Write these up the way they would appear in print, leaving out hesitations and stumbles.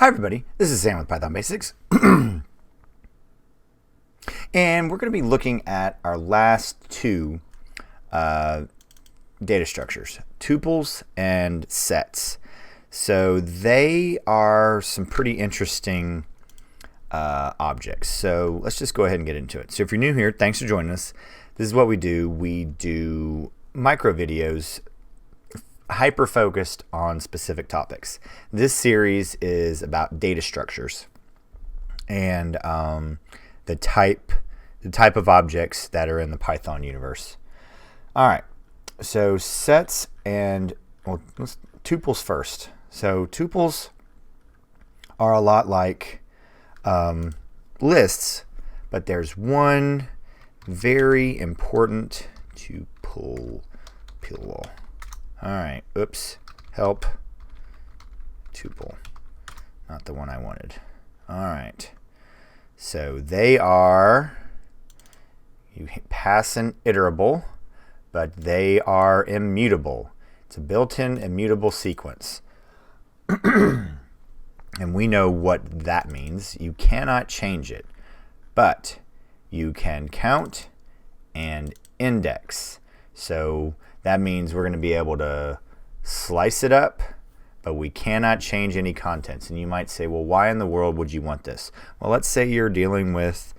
Hi everybody, this is Sam with Python Basics. And we're going to be looking at our last two data structures, tuples and sets. So they are some pretty interesting objects. So let's just go ahead and get into it. So if you're new here, thanks for joining us. This is what we do. We do micro videos hyper-focused on specific topics. This series is about data structures and the type of objects that are in the Python universe. All right, so sets and let's tuples first. So tuples are a lot like lists, but there's one very important tuple. All right, oops, help, tuple, not the one I wanted. All right, so they are, you pass an iterable, but they are immutable. It's a built-in immutable sequence. And we know what that means. You cannot change it, but you can count and index. So that means we're going to be able to slice it up, but we cannot change any contents. And you might say, well, why in the world would you want this? Well, let's say you're dealing with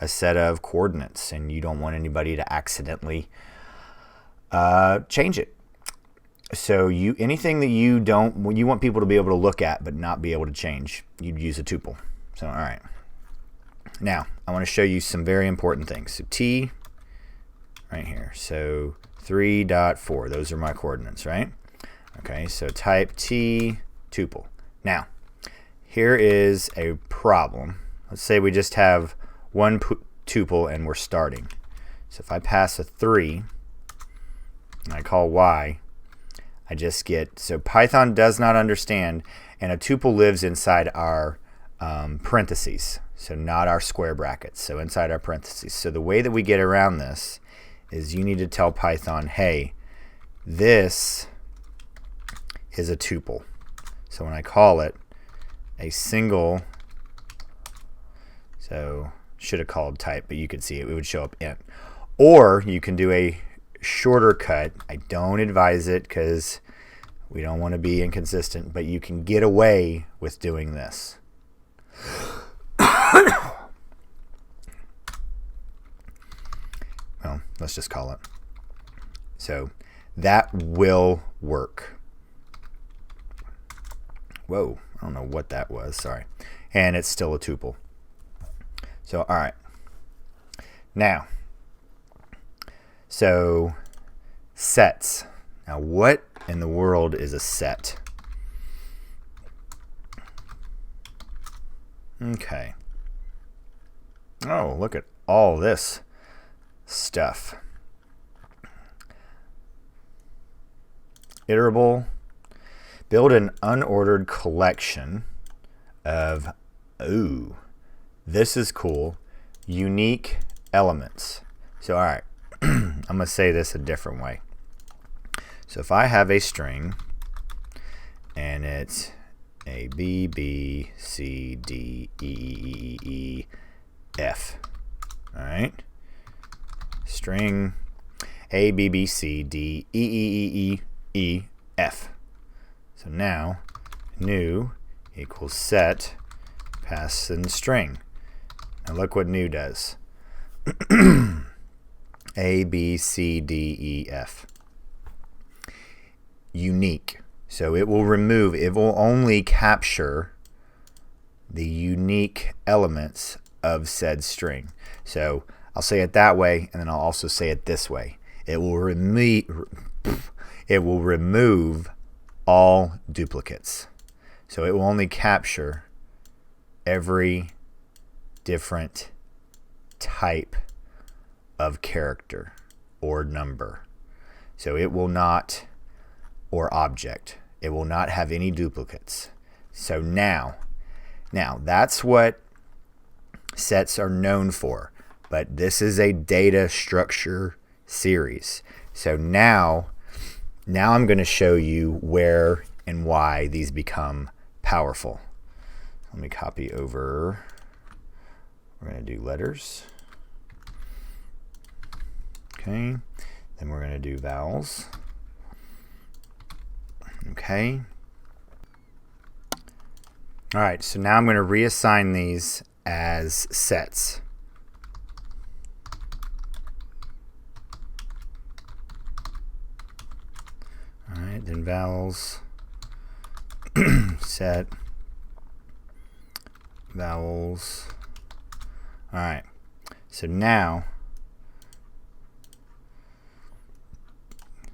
a set of coordinates and you don't want anybody to accidentally change it. So anything that you want people to be able to look at but not be able to change, you'd use a tuple. So all right. Now, I want to show you some very important things. So T right here. So 3.4, those are my coordinates, right? Okay, so type T tuple. Now, here is a problem. Let's say we just have one tuple and we're starting. So if I pass a 3 and I call Y, I just get, so Python does not understand, and a tuple lives inside our parentheses, so not our square brackets, so inside our parentheses. So the way that we get around this is you need to tell Python, hey, this is a tuple. So when I call it a single, so should have called type, but you could see it would show up int. Or you can do a shorter cut. I don't advise it because we don't want to be inconsistent, but you can get away with doing this. Well, let's just call it. So that will work. Whoa, I don't know what that was, sorry. And it's still a tuple. So, all right. Now, so sets. Now, what in the world is a set? Okay. Oh, look at all this stuff. Iterable. Build an unordered collection of, ooh, this is cool, unique elements. So, all right, I'm going to say this a different way. So if I have a string and it's A, B, B, C, D, E, E, E, E, F, all right? String A, B, B, C, D, E, E, E, E, E, F. So now, new equals set, pass in string. Now look what new does. A, B, C, D, E, F. Unique. So it will only capture the unique elements of said string. So I'll say it that way, and then I'll also say it this way. It will remove all duplicates. So it will only capture every different type of character or number. So it will not, or object, it will not have any duplicates. So now that's what sets are known for, but this is a data structure series. So now I'm going to show you where and why these become powerful. Let me copy over. We're going to do letters. Okay. Then we're going to do vowels. Okay. All right, so now I'm going to reassign these as sets. All right, then vowels, set, vowels. All right, so now,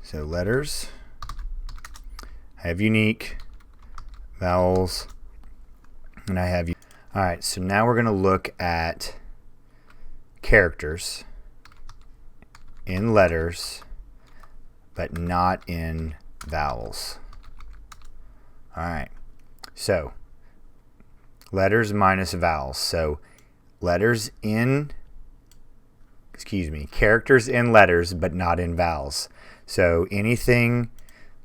so letters, I have unique, vowels, and I have. All right, so now we're going to look at characters in letters, but not in vowels. All right, so letters minus vowels. So characters in letters, but not in vowels. So anything,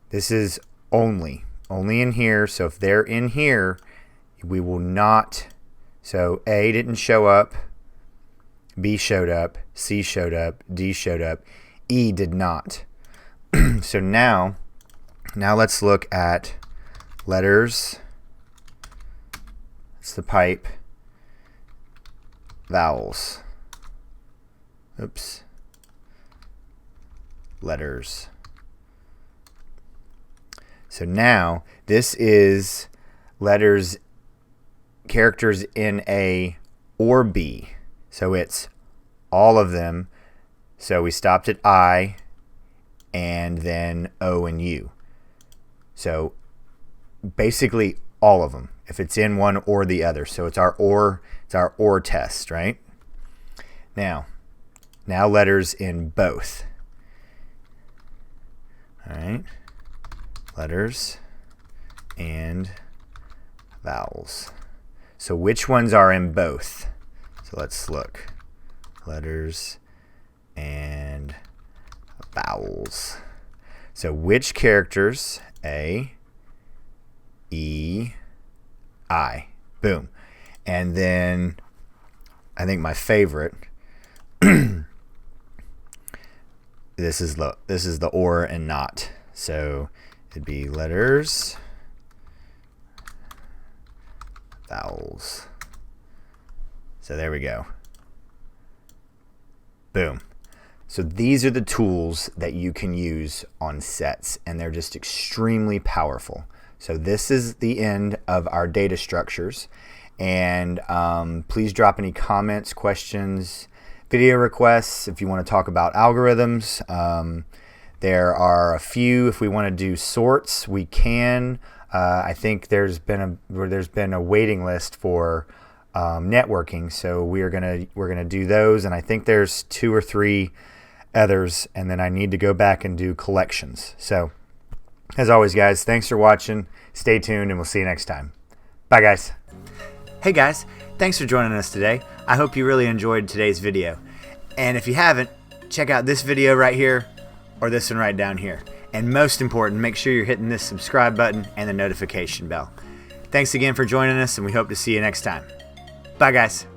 this is only in here. So if they're in here, we will not. So A didn't show up, B showed up, C showed up, D showed up, E did not. So now let's look at letters. It's the pipe. Vowels. Oops. Letters. So now this is letters, characters in A or B. So it's all of them. So we stopped at I and then O and U. So basically all of them, if it's in one or the other. So it's our or test, right? Now letters in both. All right. Letters and vowels. So which ones are in both? So let's look. Letters and vowels. So which characters? A, E, I. Boom. And then I think my favorite, this is the or and not. So it'd be letters, vowels. So there we go. Boom. So these are the tools that you can use on sets, and they're just extremely powerful. So this is the end of our data structures, and please drop any comments, questions, video requests if you want to talk about algorithms. There are a few. If we want to do sorts, we can. I think there's been a waiting list for networking, so we're gonna do those, and I think there's 2 or 3 others, and then I need to go back and do collections. So as always, guys, thanks for watching. Stay tuned, and we'll see you next time. Bye, guys. Hey guys, thanks for joining us today. I hope you really enjoyed today's video, and if you haven't, check out this video right here or this one right down here. And most important, make sure you're hitting this subscribe button and the notification bell. Thanks again for joining us, and we hope to see you next time. Bye, guys.